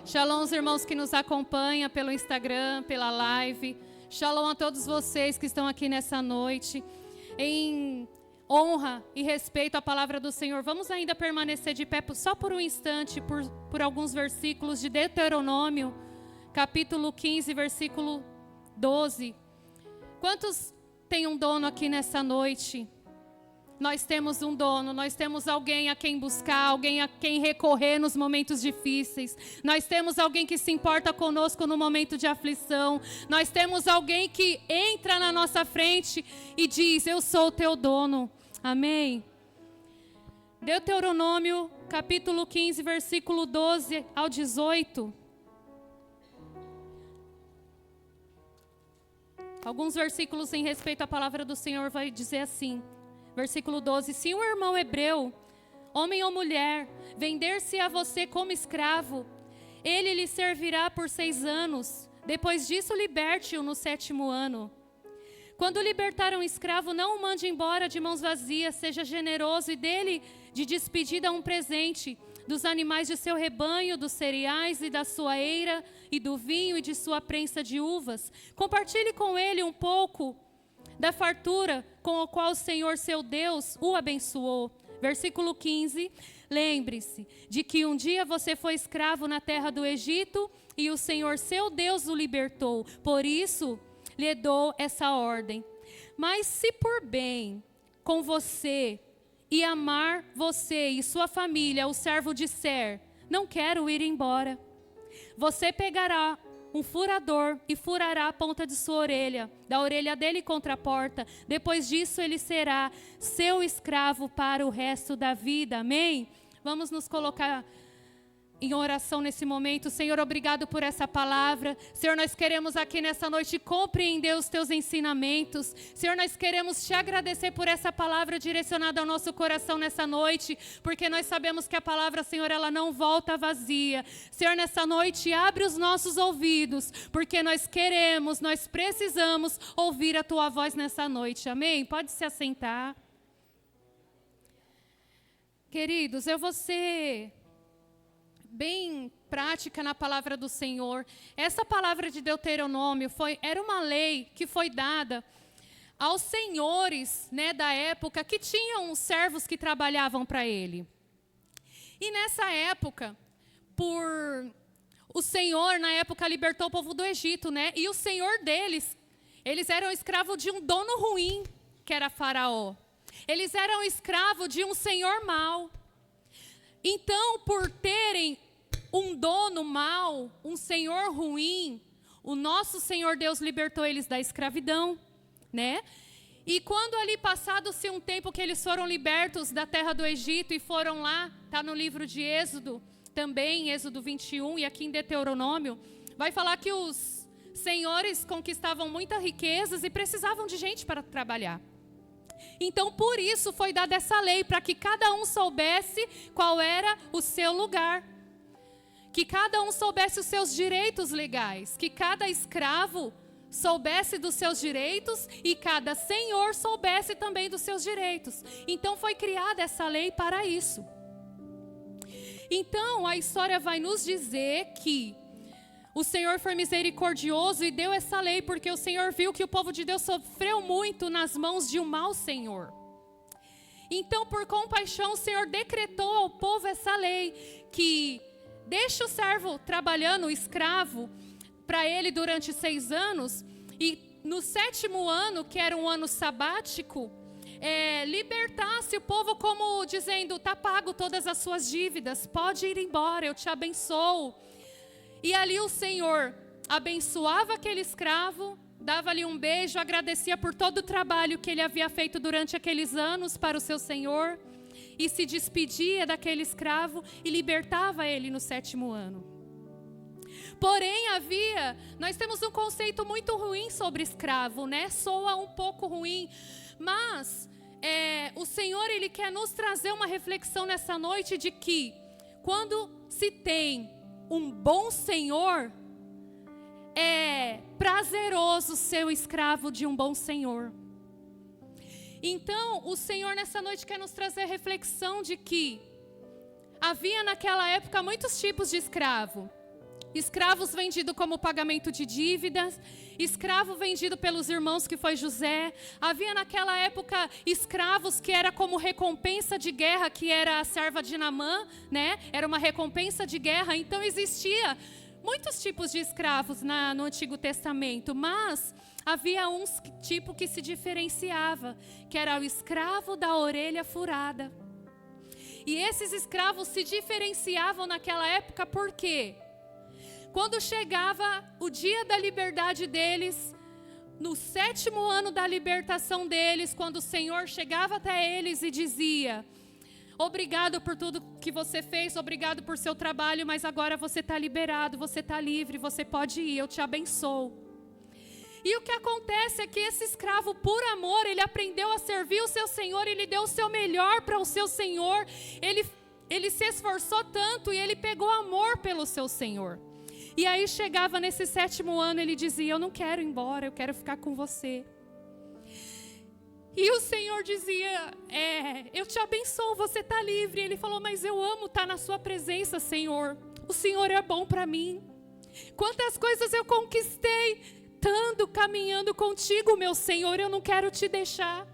Shalom os irmãos que nos acompanham pelo Instagram, pela live. Shalom a todos vocês que estão aqui nessa noite. Em honra e respeito à palavra do Senhor, vamos ainda permanecer de pé só por um instante, por alguns versículos de Deuteronômio, capítulo 15, versículo 12. Quantos tem um dono aqui nessa noite? Nós temos um dono, nós temos alguém a quem buscar, alguém a quem recorrer nos momentos difíceis. Nós temos alguém que se importa conosco no momento de aflição. Nós temos alguém que entra na nossa frente e diz: eu sou o teu dono. Amém? Deuteronômio, capítulo 15, versículo 12 ao 18. Alguns versículos em respeito à palavra do Senhor vai dizer assim. Versículo 12: se um irmão hebreu, homem ou mulher, vender-se a você como escravo, ele lhe servirá por 6 anos. Depois disso, liberte-o no 7º ano. Quando libertar um escravo, não o mande embora de mãos vazias, seja generoso e dele de despedida um presente, dos animais de seu rebanho, dos cereais e da sua eira, e do vinho e de sua prensa de uvas. Compartilhe com ele um pouco da fartura com a qual o Senhor seu Deus o abençoou. Versículo 15, lembre-se de que um dia você foi escravo na terra do Egito e o Senhor seu Deus o libertou. Por isso lhe dou essa ordem. Mas se por bem com você e amar você e sua família o servo disser: não quero ir embora, você pegará um furador e furará a ponta de sua orelha, da orelha dele contra a porta. Depois disso ele será seu escravo para o resto da vida. Amém? Vamos nos colocar em oração nesse momento. Senhor, obrigado por essa palavra. Senhor, nós queremos aqui nessa noite compreender os teus ensinamentos. Senhor, nós queremos te agradecer por essa palavra direcionada ao nosso coração nessa noite, porque nós sabemos que a palavra, Senhor, ela não volta vazia. Senhor, nessa noite abre os nossos ouvidos, porque nós queremos, nós precisamos ouvir a tua voz nessa noite. Amém? Pode se assentar. Queridos, eu vou ser bem prática na palavra do Senhor. Essa palavra de Deuteronômio era uma lei que foi dada aos senhores, né, da época, que tinham servos que trabalhavam para ele. E nessa época, o Senhor, na época, libertou o povo do Egito, né? E o Senhor deles, eles eram escravos de um dono ruim, que era Faraó. Eles eram escravos de um senhor mau. Então, por terem um dono mau, um senhor ruim, o nosso Senhor Deus libertou eles da escravidão, né? E quando ali passado-se um tempo que eles foram libertos da terra do Egito e foram lá, está no livro de Êxodo, também, Êxodo 21 e aqui em Deuteronômio, vai falar que os senhores conquistavam muitas riquezas e precisavam de gente para trabalhar. Então, por isso foi dada essa lei, para que cada um soubesse qual era o seu lugar. Que cada um soubesse os seus direitos legais. Que cada escravo soubesse dos seus direitos e cada senhor soubesse também dos seus direitos. Então, foi criada essa lei para isso. Então, a história vai nos dizer que o Senhor foi misericordioso e deu essa lei, porque o Senhor viu que o povo de Deus sofreu muito nas mãos de um mau senhor. Então, por compaixão, o Senhor decretou ao povo essa lei, que deixa o servo trabalhando, o escravo, para ele durante 6 anos, e no 7º ano, que era um ano sabático, libertasse o povo como dizendo: está pago todas as suas dívidas, pode ir embora, eu te abençoo. E ali o Senhor abençoava aquele escravo, dava-lhe um beijo, agradecia por todo o trabalho que ele havia feito durante aqueles anos para o seu Senhor, e se despedia daquele escravo e libertava ele no 7º ano. Porém, nós temos um conceito muito ruim sobre escravo, né? Soa um pouco ruim, mas o Senhor, Ele quer nos trazer uma reflexão nessa noite de que quando se tem um bom senhor, é prazeroso ser o escravo de um bom senhor. Então, o Senhor nessa noite quer nos trazer a reflexão de que havia naquela época muitos tipos de escravo. escravos vendidos como pagamento de dívidas, escravo vendido pelos irmãos que foi José. Havia naquela época escravos que era como recompensa de guerra, que era a serva de Naamã, né? Era uma recompensa de guerra. Então existia muitos tipos de escravos no Antigo Testamento, mas havia um tipo que se diferenciava, que era o escravo da orelha furada. E esses escravos se diferenciavam naquela época por quê? Quando chegava o dia da liberdade deles, no 7º ano da libertação deles, quando o Senhor chegava até eles e dizia: obrigado por tudo que você fez, obrigado por seu trabalho, mas agora você está liberado, você está livre, você pode ir, eu te abençoo. E o que acontece é que esse escravo, por amor, ele aprendeu a servir o seu Senhor, ele deu o seu melhor para o seu Senhor, ele se esforçou tanto e ele pegou amor pelo seu Senhor. E aí chegava nesse 7º ano, ele dizia: eu não quero ir embora, eu quero ficar com você. E o Senhor dizia: eu te abençoo, você está livre. Ele falou: mas eu amo estar na sua presença, Senhor. O Senhor é bom para mim. Quantas coisas eu conquistei estando caminhando contigo, meu Senhor, eu não quero te deixar.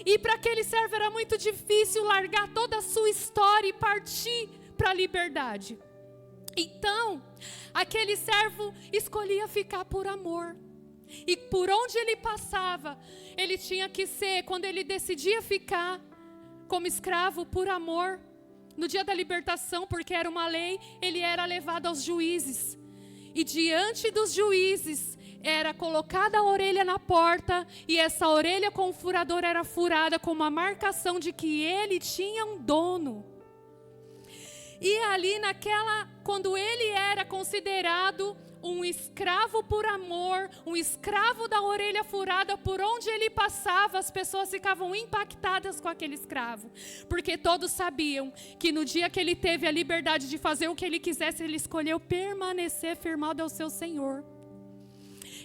E para aquele servo era muito difícil largar toda a sua história e partir para a liberdade. Então, aquele servo escolhia ficar por amor. E por onde ele passava, ele tinha que ser, quando ele decidia ficar como escravo por amor, no dia da libertação, porque era uma lei, ele era levado aos juízes. E diante dos juízes, era colocada a orelha na porta, e essa orelha com o furador era furada com uma marcação de que ele tinha um dono. E ali quando ele era considerado um escravo por amor, um escravo da orelha furada, por onde ele passava, as pessoas ficavam impactadas com aquele escravo. Porque todos sabiam que no dia que ele teve a liberdade de fazer o que ele quisesse, ele escolheu permanecer firmado ao seu Senhor.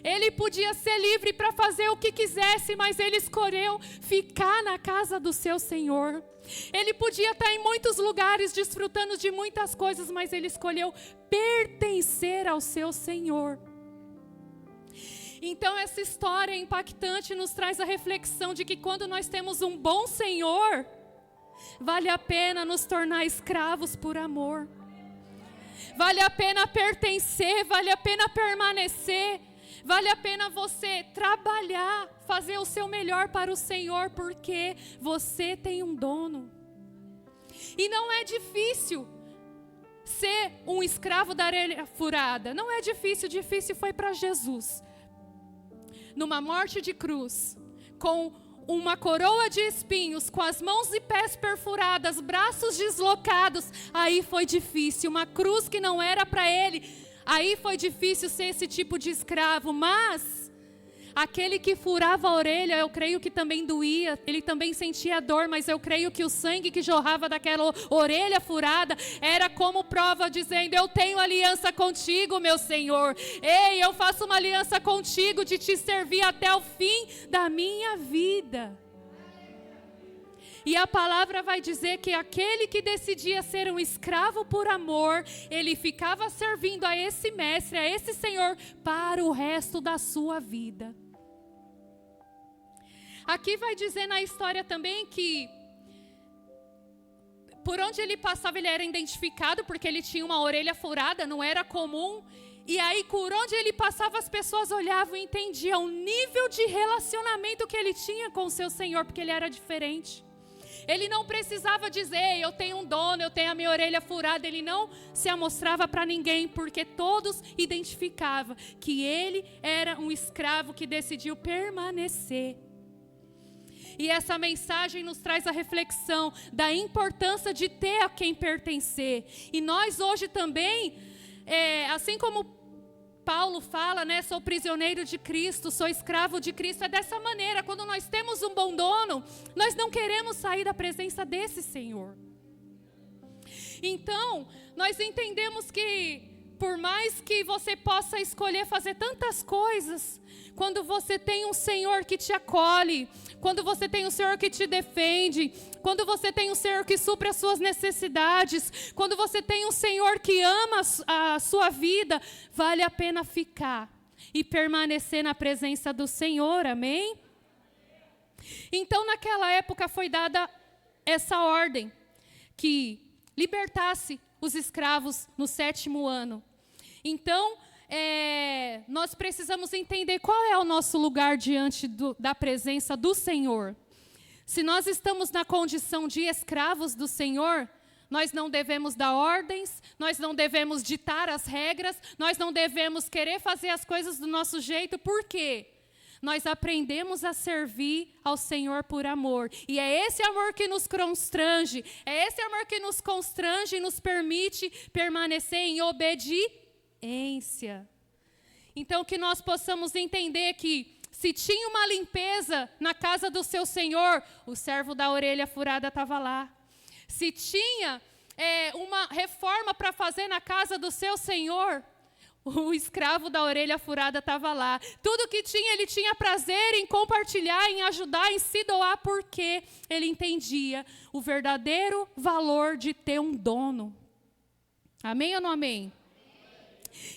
Ele podia ser livre para fazer o que quisesse, mas ele escolheu ficar na casa do seu Senhor. Ele podia estar em muitos lugares desfrutando de muitas coisas, mas ele escolheu pertencer ao seu Senhor. Então essa história impactante nos traz a reflexão de que quando nós temos um bom Senhor, vale a pena nos tornar escravos por amor. Vale a pena pertencer, vale a pena permanecer. Vale a pena você trabalhar, fazer o seu melhor para o Senhor, porque você tem um dono. E não é difícil ser um escravo da orelha furada. Não é difícil, difícil foi para Jesus. Numa morte de cruz, com uma coroa de espinhos, com as mãos e pés perfuradas, braços deslocados, aí foi difícil. Uma cruz que não era para ele. Aí foi difícil ser esse tipo de escravo, mas aquele que furava a orelha, eu creio que também doía, ele também sentia dor, mas eu creio que o sangue que jorrava daquela orelha furada era como prova dizendo: eu tenho aliança contigo, meu Senhor. Ei, eu faço uma aliança contigo de te servir até o fim da minha vida. E a palavra vai dizer que aquele que decidia ser um escravo por amor, ele ficava servindo a esse mestre, a esse Senhor, para o resto da sua vida. Aqui vai dizer na história também que por onde ele passava ele era identificado, porque ele tinha uma orelha furada, não era comum. E aí por onde ele passava as pessoas olhavam e entendiam o nível de relacionamento que ele tinha com o seu Senhor, porque ele era diferente. Ele não precisava dizer: eu tenho um dono, eu tenho a minha orelha furada. Ele não se amostrava para ninguém, porque todos identificavam que ele era um escravo que decidiu permanecer. E essa mensagem nos traz a reflexão da importância de ter a quem pertencer. E nós hoje também, assim como Paulo fala, né, sou prisioneiro de Cristo, sou escravo de Cristo, é dessa maneira. Quando nós temos um bom dono, nós não queremos sair da presença desse Senhor. Então, nós entendemos que por mais que você possa escolher fazer tantas coisas, quando você tem um Senhor que te acolhe, quando você tem um Senhor que te defende, quando você tem um Senhor que supre as suas necessidades, quando você tem um Senhor que ama a sua vida, vale a pena ficar e permanecer na presença do Senhor, amém? Então, naquela época foi dada essa ordem, que libertasse os escravos no 7º ano. Então, nós precisamos entender qual é o nosso lugar diante da presença do Senhor. Se nós estamos na condição de escravos do Senhor, nós não devemos dar ordens, nós não devemos ditar as regras, nós não devemos querer fazer as coisas do nosso jeito. Por quê? Nós aprendemos a servir ao Senhor por amor. E é esse amor que nos constrange, é esse amor que nos constrange e nos permite permanecer em obediência. Então, que nós possamos entender que se tinha uma limpeza na casa do seu Senhor, o servo da orelha furada estava lá. Se tinha uma reforma para fazer na casa do seu Senhor, o escravo da orelha furada estava lá. Tudo que tinha, ele tinha prazer em compartilhar, em ajudar, em se doar, porque ele entendia o verdadeiro valor de ter um dono. Amém ou não amém?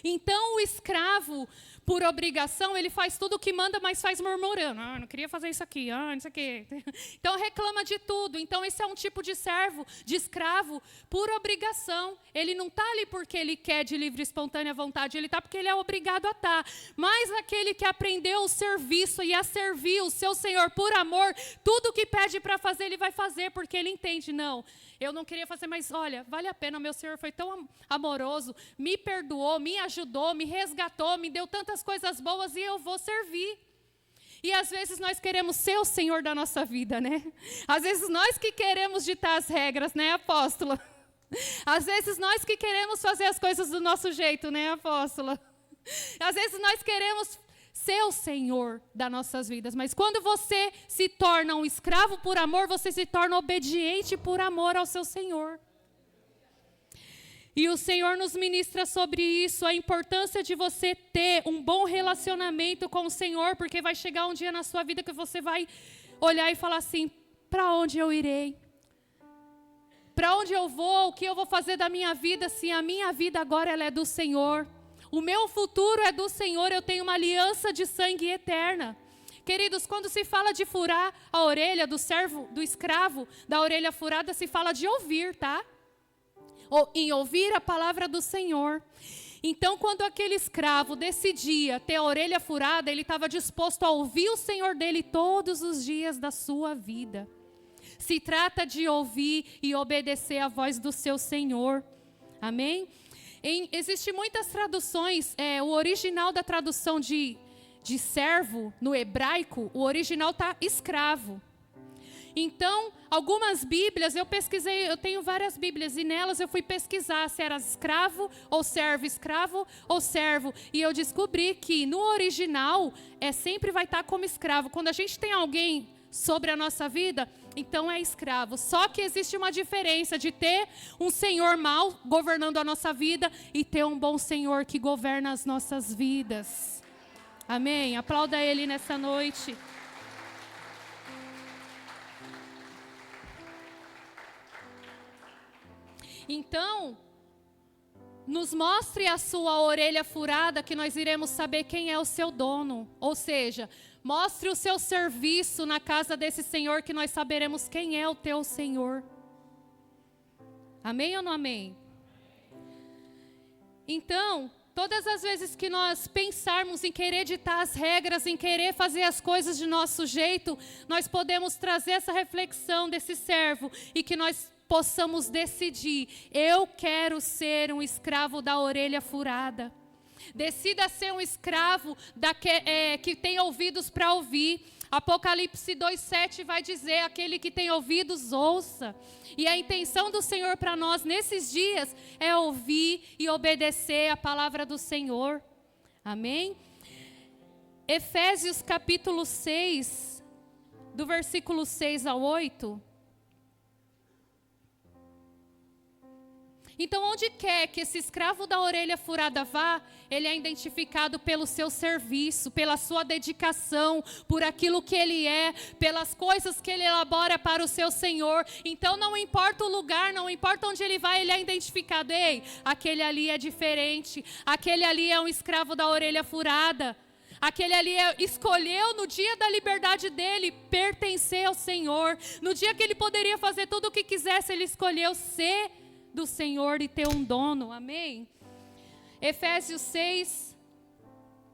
Então, o escravo, por obrigação, ele faz tudo o que manda, mas faz murmurando. Não queria fazer isso aqui, não sei o quê. Então, reclama de tudo. Então, esse é um tipo de servo, de escravo, por obrigação. Ele não está ali porque ele quer de livre e espontânea vontade, ele está porque ele é obrigado a estar. Mas aquele que aprendeu o serviço e a servir o seu Senhor por amor, tudo o que pede para fazer, ele vai fazer, porque ele entende, não, eu não queria fazer, mas olha, vale a pena, meu Senhor foi tão amoroso, me perdoou, me ajudou, me resgatou, me deu tantas coisas boas e eu vou servir. E às vezes nós queremos ser o Senhor da nossa vida, né? Às vezes nós que queremos ditar as regras, né, apóstola? Às vezes nós que queremos fazer as coisas do nosso jeito, né, apóstola? Às vezes nós queremos ser o Senhor das nossas vidas, mas quando você se torna um escravo por amor, você se torna obediente por amor ao seu Senhor. E o Senhor nos ministra sobre isso, a importância de você ter um bom relacionamento com o Senhor, porque vai chegar um dia na sua vida que você vai olhar e falar assim, para onde eu irei? Para onde eu vou? O que eu vou fazer da minha vida se a minha vida agora ela é do Senhor? O meu futuro é do Senhor, eu tenho uma aliança de sangue eterna. Queridos, quando se fala de furar a orelha do servo, do escravo, da orelha furada, se fala de ouvir, tá? Em ouvir a palavra do Senhor. Então, quando aquele escravo decidia ter a orelha furada, ele estava disposto a ouvir o Senhor dele todos os dias da sua vida. Se trata de ouvir e obedecer a voz do seu Senhor. Amém? Existem muitas traduções, o original da tradução de servo, no hebraico, o original está escravo. Então, algumas Bíblias, eu pesquisei, eu tenho várias Bíblias, e nelas eu fui pesquisar se era escravo ou servo, e eu descobri que no original, sempre vai estar como escravo. Quando a gente tem alguém sobre a nossa vida, então é escravo. Só que existe uma diferença de ter um Senhor mau governando a nossa vida e ter um bom Senhor que governa as nossas vidas. Amém? Aplauda Ele nessa noite. Então, nos mostre a sua orelha furada que nós iremos saber quem é o seu dono. Ou seja, mostre o seu serviço na casa desse Senhor que nós saberemos quem é o teu Senhor. Amém ou não amém? Então, todas as vezes que nós pensarmos em querer ditar as regras, em querer fazer as coisas de nosso jeito, nós podemos trazer essa reflexão desse servo e que nós possamos decidir, eu quero ser um escravo da orelha furada. Decida ser um escravo que tem ouvidos para ouvir. Apocalipse 2:7 vai dizer, aquele que tem ouvidos, ouça. E a intenção do Senhor para nós nesses dias é ouvir e obedecer a palavra do Senhor. Amém? Efésios capítulo 6, do versículo 6 ao 8. Então, onde quer que esse escravo da orelha furada vá, ele é identificado pelo seu serviço, pela sua dedicação, por aquilo que ele é, pelas coisas que ele elabora para o seu Senhor. Então, não importa o lugar, não importa onde ele vai, ele é identificado. Ei, aquele ali é diferente, aquele ali é um escravo da orelha furada. Aquele ali escolheu no dia da liberdade dele pertencer ao Senhor. No dia que ele poderia fazer tudo o que quisesse, ele escolheu ser do Senhor e ter um dono, amém? Efésios 6,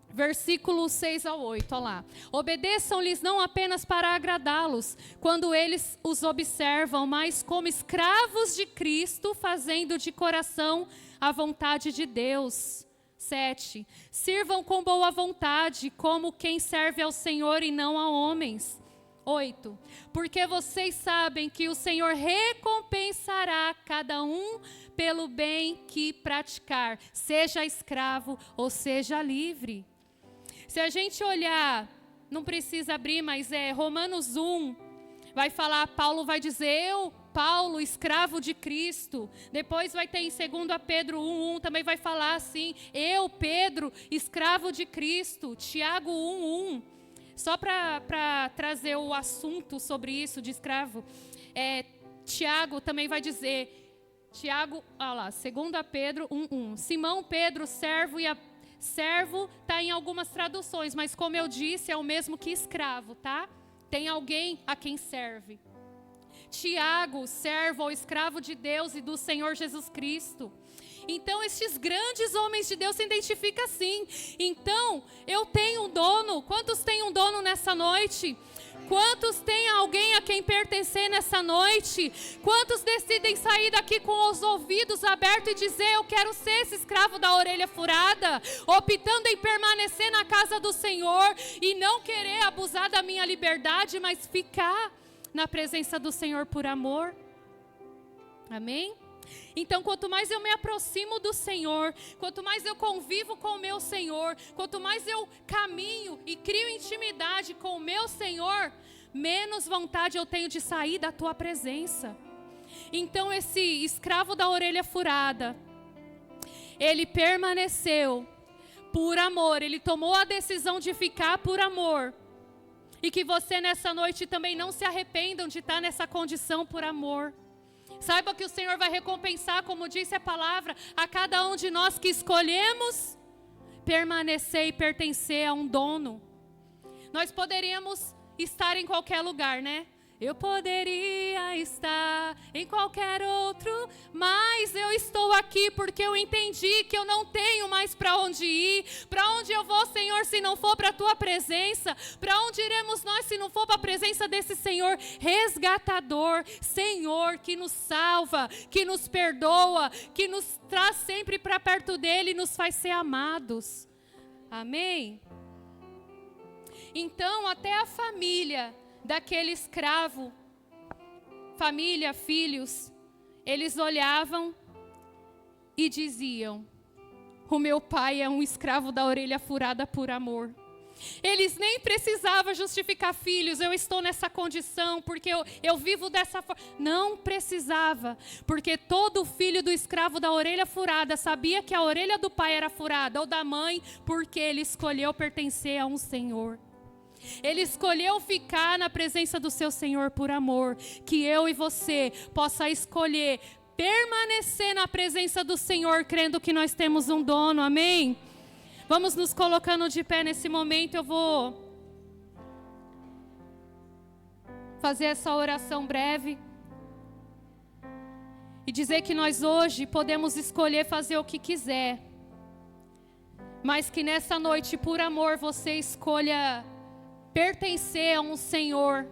versículos 6 ao 8, olha lá. Obedeçam-lhes não apenas para agradá-los, quando eles os observam, mas como escravos de Cristo, fazendo de coração a vontade de Deus. 7. Sirvam com boa vontade, como quem serve ao Senhor e não a homens. 8. Porque vocês sabem que o Senhor recompensará cada um pelo bem que praticar, seja escravo ou seja livre. Se a gente olhar, não precisa abrir, mas Romanos 1, vai falar, Paulo vai dizer, eu, Paulo, escravo de Cristo. Depois vai ter em 2 Pedro 1:1, também vai falar assim, eu, Pedro, escravo de Cristo. Tiago 1:1. Só para trazer o assunto sobre isso de escravo, Tiago também vai dizer, Tiago, olha lá, 2 Pedro 1:1. Simão Pedro, servo, servo está em algumas traduções, mas como eu disse, é o mesmo que escravo, tá? Tem alguém a quem serve. Tiago, servo ou escravo de Deus e do Senhor Jesus Cristo. Então, estes grandes homens de Deus se identificam assim. Então, eu tenho um dono. Quantos têm um dono nessa noite? Quantos têm alguém a quem pertencer nessa noite? Quantos decidem sair daqui com os ouvidos abertos e dizer, eu quero ser esse escravo da orelha furada, optando em permanecer na casa do Senhor e não querer abusar da minha liberdade, mas ficar na presença do Senhor por amor? Amém? Então, quanto mais eu me aproximo do Senhor, quanto mais eu convivo com o meu Senhor, quanto mais eu caminho e crio intimidade com o meu Senhor, menos vontade eu tenho de sair da tua presença. Então, esse escravo da orelha furada, ele permaneceu por amor, ele tomou a decisão de ficar por amor. E que você nessa noite também não se arrependam de estar nessa condição por amor. Saiba que o Senhor vai recompensar, como disse a palavra, a cada um de nós que escolhemos permanecer e pertencer a um dono. Nós poderíamos estar em qualquer lugar, né? Eu poderia estar em qualquer outro, mas eu estou aqui porque eu entendi que eu não tenho mais para onde ir. Para onde eu vou, Senhor, se não for para a tua presença? Para onde iremos nós se não for para a presença desse Senhor resgatador, Senhor que nos salva, que nos perdoa, que nos traz sempre para perto dele e nos faz ser amados. Amém? Então, até a família daquele escravo, família, filhos, eles olhavam e diziam, o meu pai é um escravo da orelha furada por amor. Eles nem precisavam justificar, filhos, eu estou nessa condição, porque eu vivo dessa forma. Não precisava, porque todo filho do escravo da orelha furada sabia que a orelha do pai era furada, ou da mãe, porque ele escolheu pertencer a um Senhor. Ele escolheu ficar na presença do seu Senhor por amor. Que eu e você possa escolher permanecer na presença do Senhor, crendo que nós temos um dono, amém? Vamos nos colocando de pé nesse momento. Eu vou fazer essa oração breve e dizer que nós hoje podemos escolher fazer o que quiser, mas que nessa noite, por amor, você escolha pertencer a um Senhor,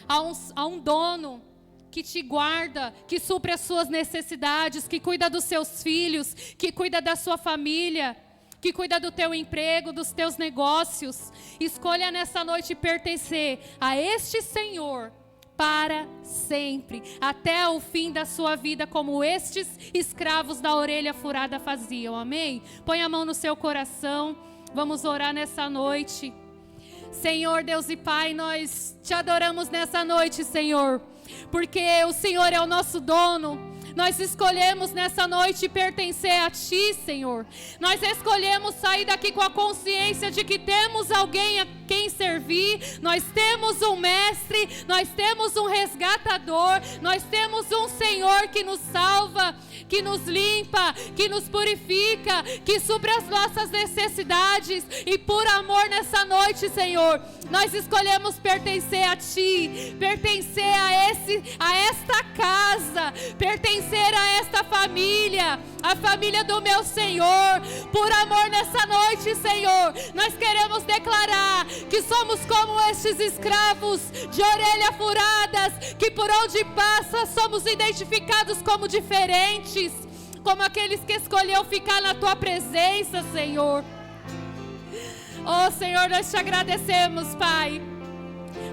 a um dono que te guarda, que supre as suas necessidades, que cuida dos seus filhos, que cuida da sua família, que cuida do teu emprego, dos teus negócios. Escolha nessa noite pertencer a este Senhor para sempre, até o fim da sua vida, como estes escravos da orelha furada faziam, amém? Põe a mão no seu coração, vamos orar nessa noite. Senhor, Deus e Pai, nós te adoramos nessa noite, Senhor, porque o Senhor é o nosso dono, Nós escolhemos nessa noite pertencer a Ti, Senhor. Nós escolhemos sair daqui com a consciência de que temos alguém a quem servir. Nós temos um mestre, nós temos um resgatador, nós temos um Senhor que nos salva, que nos limpa, que nos purifica, que supre as nossas necessidades. E por amor nessa noite, Senhor, nós escolhemos pertencer a Ti, pertencer a esta casa, pertencer a esta família, a família do meu Senhor. Por amor nessa noite, Senhor, nós queremos declarar que somos como estes escravos de orelha furadas, que por onde passa somos identificados como diferentes, como aqueles que escolheu ficar na Tua presença, Senhor. Oh, Senhor, nós Te agradecemos, Pai,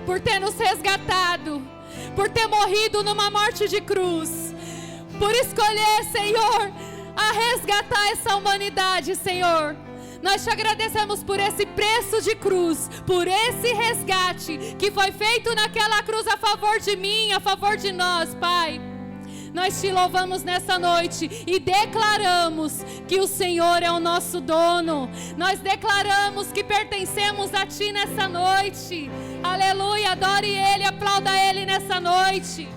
por ter nos resgatado, por ter morrido numa morte de cruz, por escolher, Senhor, a resgatar essa humanidade, Senhor. Nós Te agradecemos por esse preço de cruz, por esse resgate que foi feito naquela cruz a favor de mim, a favor de nós, Pai. Nós Te louvamos nessa noite e declaramos que o Senhor é o nosso dono. Nós declaramos que pertencemos a Ti nessa noite. Aleluia, adore Ele, aplauda Ele nessa noite.